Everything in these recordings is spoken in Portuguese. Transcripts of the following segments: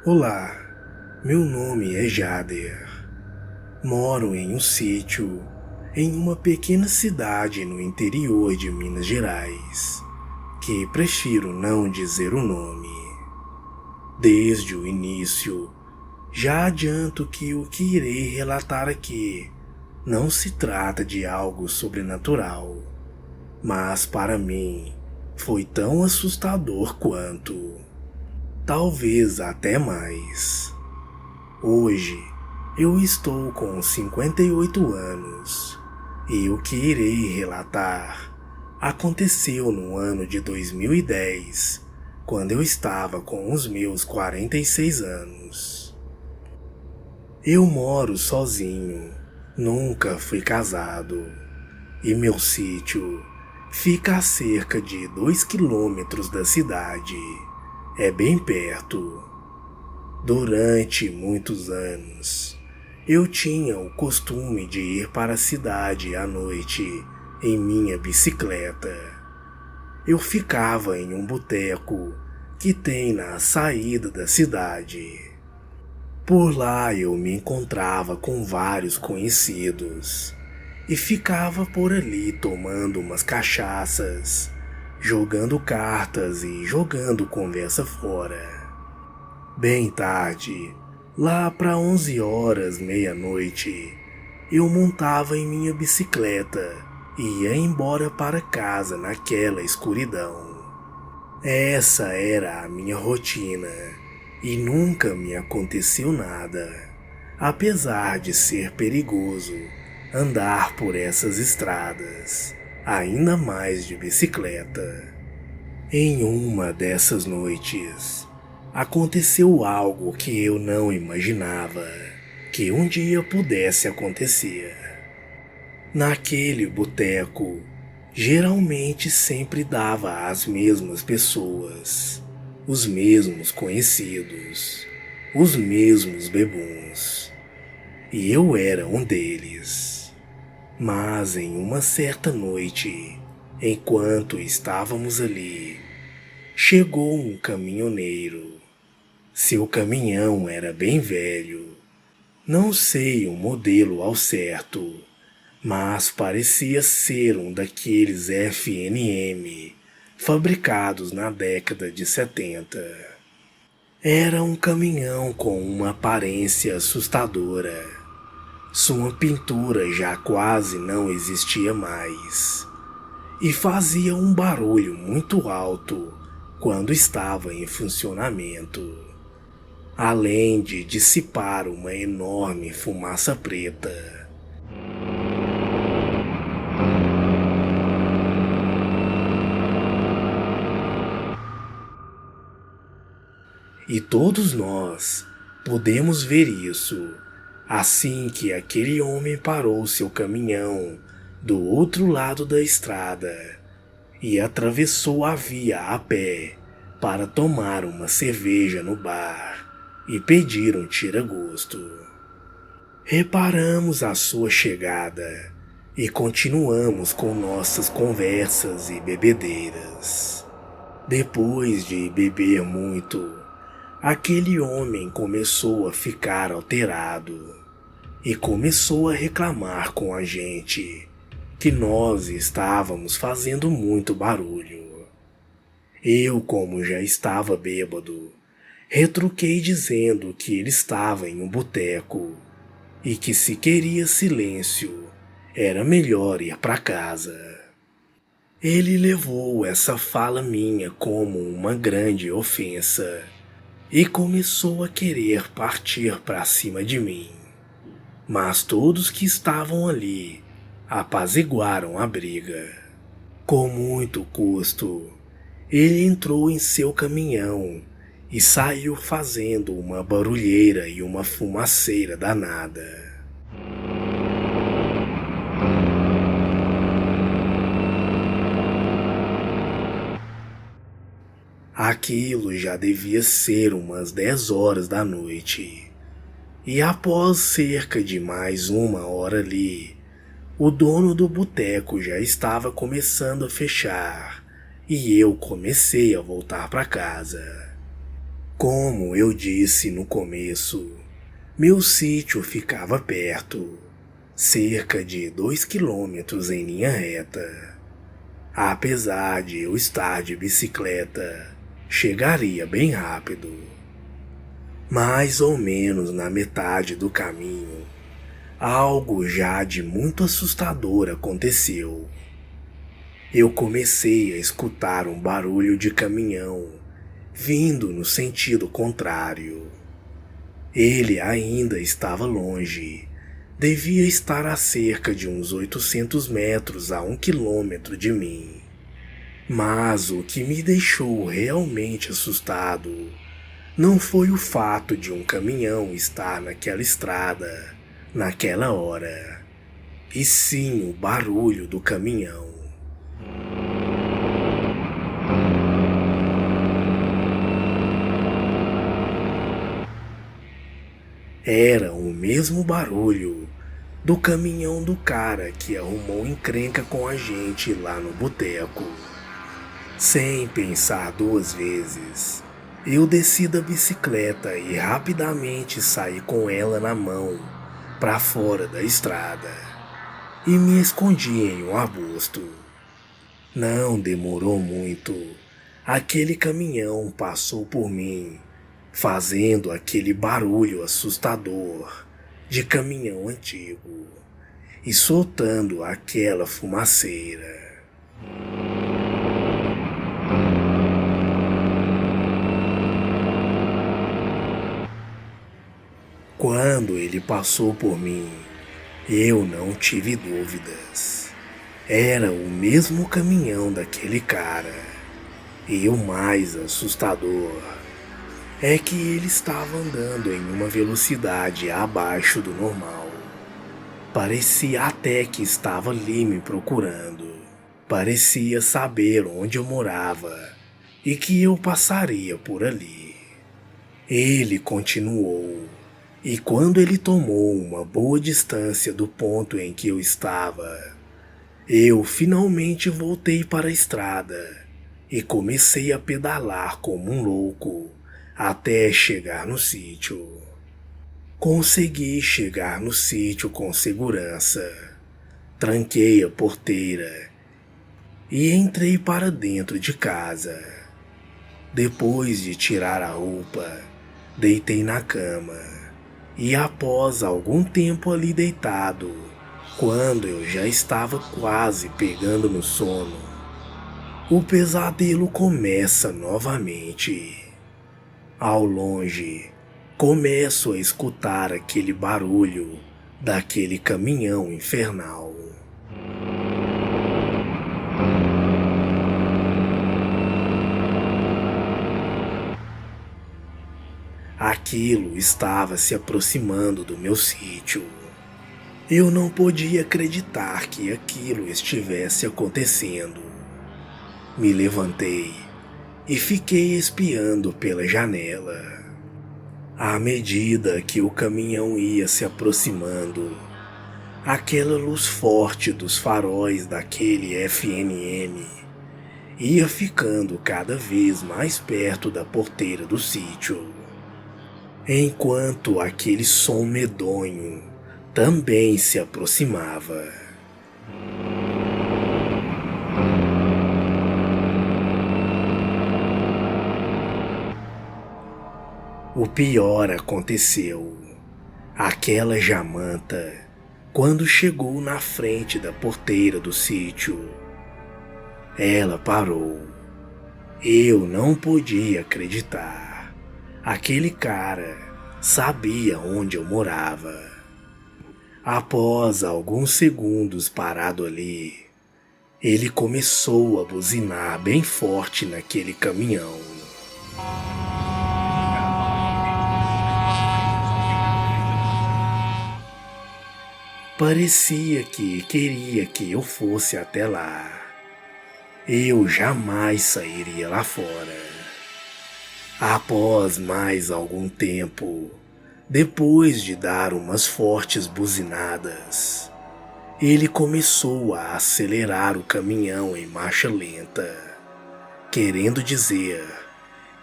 Olá, meu nome é Jader. Moro em um sítio, em uma pequena cidade no interior de Minas Gerais, que prefiro não dizer o nome. Desde o início, já adianto que o que irei relatar aqui não se trata de algo sobrenatural, mas para mim foi tão assustador quanto, talvez até mais. Hoje eu estou com 58 anos e o que irei relatar aconteceu no ano de 2010, quando eu estava com os meus 46 anos. Eu moro sozinho, nunca fui casado, e meu sítio fica a cerca de 2 quilômetros da cidade. É bem perto. Durante muitos anos, eu tinha o costume de ir para a cidade à noite em minha bicicleta. Eu ficava em um boteco que tem na saída da cidade. Por lá eu me encontrava com vários conhecidos e ficava por ali tomando umas cachaças, jogando cartas e jogando conversa fora. Bem tarde, lá para 11 horas, meia-noite, eu montava em minha bicicleta e ia embora para casa naquela escuridão. Essa era a minha rotina e nunca me aconteceu nada, apesar de ser perigoso andar por essas estradas, ainda mais de bicicleta. Em uma dessas noites, aconteceu algo que eu não imaginava que um dia pudesse acontecer. Naquele boteco, geralmente sempre dava às mesmas pessoas, os mesmos conhecidos, os mesmos bebuns. E eu era um deles. Mas em uma certa noite, enquanto estávamos ali, chegou um caminhoneiro. Seu caminhão era bem velho. Não sei o modelo ao certo, mas parecia ser um daqueles FNM fabricados na década de 70. Era um caminhão com uma aparência assustadora. Sua pintura já quase não existia mais e fazia um barulho muito alto quando estava em funcionamento, além de dissipar uma enorme fumaça preta. E todos nós podemos ver isso assim que aquele homem parou seu caminhão do outro lado da estrada e atravessou a via a pé para tomar uma cerveja no bar e pedir um tira-gosto. Reparamos a sua chegada e continuamos com nossas conversas e bebedeiras. Depois de beber muito, aquele homem começou a ficar alterado e começou a reclamar com a gente que nós estávamos fazendo muito barulho. Eu, como já estava bêbado, retruquei dizendo que ele estava em um boteco e que se queria silêncio, era melhor ir para casa. Ele levou essa fala minha como uma grande ofensa e começou a querer partir para cima de mim. Mas todos que estavam ali apaziguaram a briga. Com muito custo, ele entrou em seu caminhão e saiu fazendo uma barulheira e uma fumaceira danada. Aquilo já devia ser umas 10 horas da noite, e após cerca de mais uma hora ali, o dono do boteco já estava começando a fechar e eu comecei a voltar para casa. Como eu disse no começo, meu sítio ficava perto, cerca de 2 quilômetros em linha reta. Apesar de eu estar de bicicleta, chegaria bem rápido. Mais ou menos na metade do caminho, algo já de muito assustador aconteceu. Eu comecei a escutar um barulho de caminhão vindo no sentido contrário. Ele ainda estava longe, devia estar a cerca de uns 800 metros a 1 quilômetro de mim. Mas o que me deixou realmente assustado não foi o fato de um caminhão estar naquela estrada, naquela hora, e sim o barulho do caminhão. Era o mesmo barulho do caminhão do cara que arrumou encrenca com a gente lá no boteco. Sem pensar duas vezes, eu desci da bicicleta e rapidamente saí com ela na mão para fora da estrada e me escondi em um arbusto. Não demorou muito, aquele caminhão passou por mim, fazendo aquele barulho assustador de caminhão antigo e soltando aquela fumaceira. Quando ele passou por mim, eu não tive dúvidas. Era o mesmo caminhão daquele cara. E o mais assustador é que ele estava andando em uma velocidade abaixo do normal. Parecia até que estava ali me procurando. Parecia saber onde eu morava e que eu passaria por ali. Ele continuou, e quando ele tomou uma boa distância do ponto em que eu estava, eu finalmente voltei para a estrada e comecei a pedalar como um louco até chegar no sítio. Consegui chegar no sítio com segurança, tranquei a porteira e entrei para dentro de casa. Depois de tirar a roupa, deitei na cama e após algum tempo ali deitado, quando eu já estava quase pegando no sono, o pesadelo começa novamente. Ao longe, começo a escutar aquele barulho daquele caminhão infernal. Aquilo estava se aproximando do meu sítio. Eu não podia acreditar que aquilo estivesse acontecendo. Me levantei e fiquei espiando pela janela. À medida que o caminhão ia se aproximando, aquela luz forte dos faróis daquele FNM ia ficando cada vez mais perto da porteira do sítio, enquanto aquele som medonho também se aproximava. O pior aconteceu. Aquela jamanta, quando chegou na frente da porteira do sítio, ela parou. Eu não podia acreditar. Aquele cara sabia onde eu morava. Após alguns segundos parado ali, ele começou a buzinar bem forte naquele caminhão. Parecia que queria que eu fosse até lá. Eu jamais sairia lá fora. Após mais algum tempo, depois de dar umas fortes buzinadas, ele começou a acelerar o caminhão em marcha lenta, querendo dizer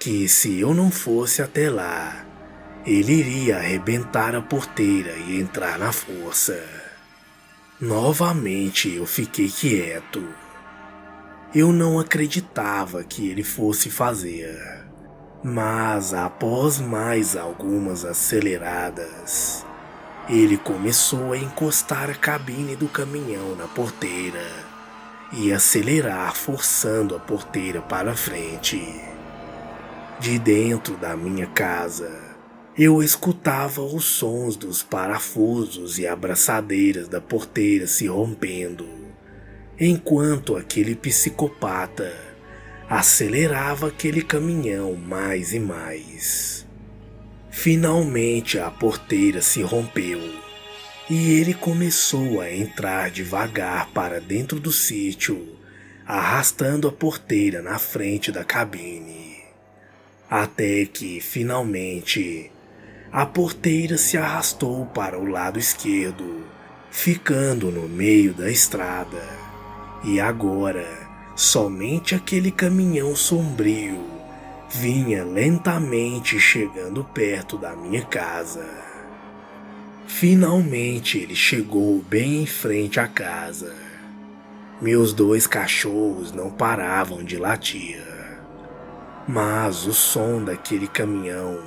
que se eu não fosse até lá, ele iria arrebentar a porteira e entrar na força. Novamente eu fiquei quieto. Eu não acreditava que ele fosse fazer, mas após mais algumas aceleradas, ele começou a encostar a cabine do caminhão na porteira e acelerar, forçando a porteira para frente. De dentro da minha casa, eu escutava os sons dos parafusos e abraçadeiras da porteira se rompendo, enquanto aquele psicopata acelerava aquele caminhão mais e mais. Finalmente a porteira se rompeu e ele começou a entrar devagar para dentro do sítio, arrastando a porteira na frente da cabine. Até que, finalmente, a porteira se arrastou para o lado esquerdo, ficando no meio da estrada. E agora, somente aquele caminhão sombrio vinha lentamente chegando perto da minha casa. Finalmente ele chegou bem em frente à casa. Meus 2 cachorros não paravam de latir, mas o som daquele caminhão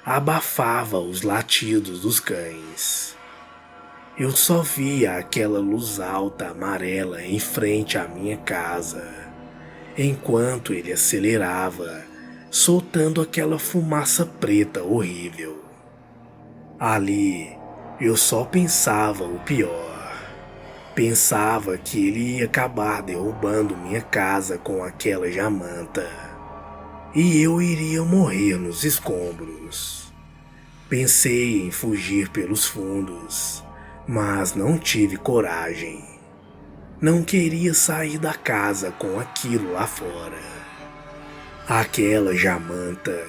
abafava os latidos dos cães. Eu só via aquela luz alta amarela em frente à minha casa, enquanto ele acelerava, soltando aquela fumaça preta horrível. Ali, eu só pensava o pior. Pensava que ele ia acabar derrubando minha casa com aquela jamanta, e eu iria morrer nos escombros. Pensei em fugir pelos fundos, mas não tive coragem. Não queria sair da casa com aquilo lá fora. Aquela jamanta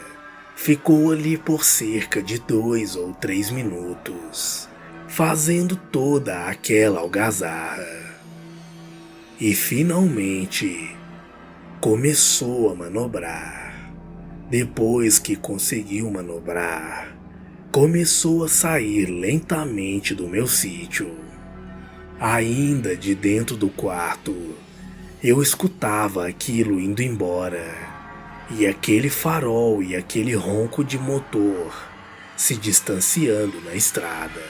ficou ali por cerca de 2 ou 3 minutos, fazendo toda aquela algazarra. E finalmente começou a manobrar. Depois que conseguiu manobrar, começou a sair lentamente do meu sítio. Ainda de dentro do quarto, eu escutava aquilo indo embora, e aquele farol e aquele ronco de motor se distanciando na estrada.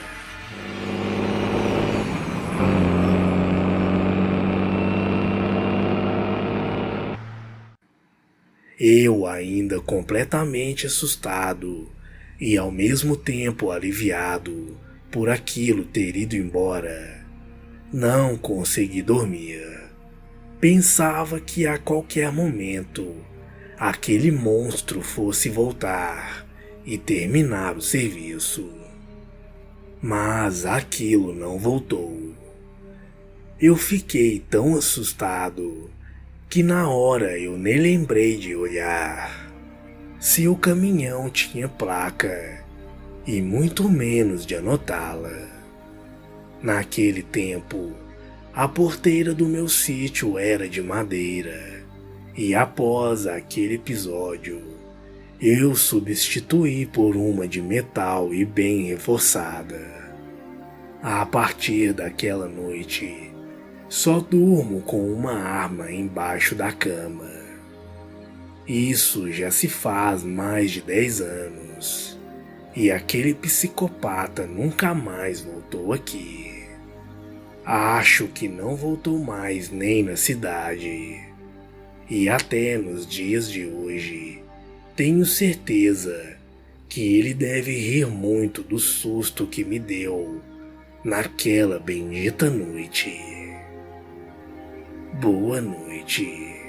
Eu, ainda completamente assustado e ao mesmo tempo aliviado por aquilo ter ido embora, não consegui dormir. Pensava que a qualquer momento aquele monstro fosse voltar e terminar o serviço. Mas aquilo não voltou. Eu fiquei tão assustado que na hora eu nem lembrei de olhar se o caminhão tinha placa e muito menos de anotá-la. Naquele tempo, a porteira do meu sítio era de madeira e após aquele episódio, eu substituí por uma de metal e bem reforçada. A partir daquela noite, só durmo com uma arma embaixo da cama. Isso já se faz mais de 10 anos, e aquele psicopata nunca mais voltou aqui. Acho que não voltou mais nem na cidade, e até nos dias de hoje, tenho certeza que ele deve rir muito do susto que me deu naquela bendita noite. Boa noite.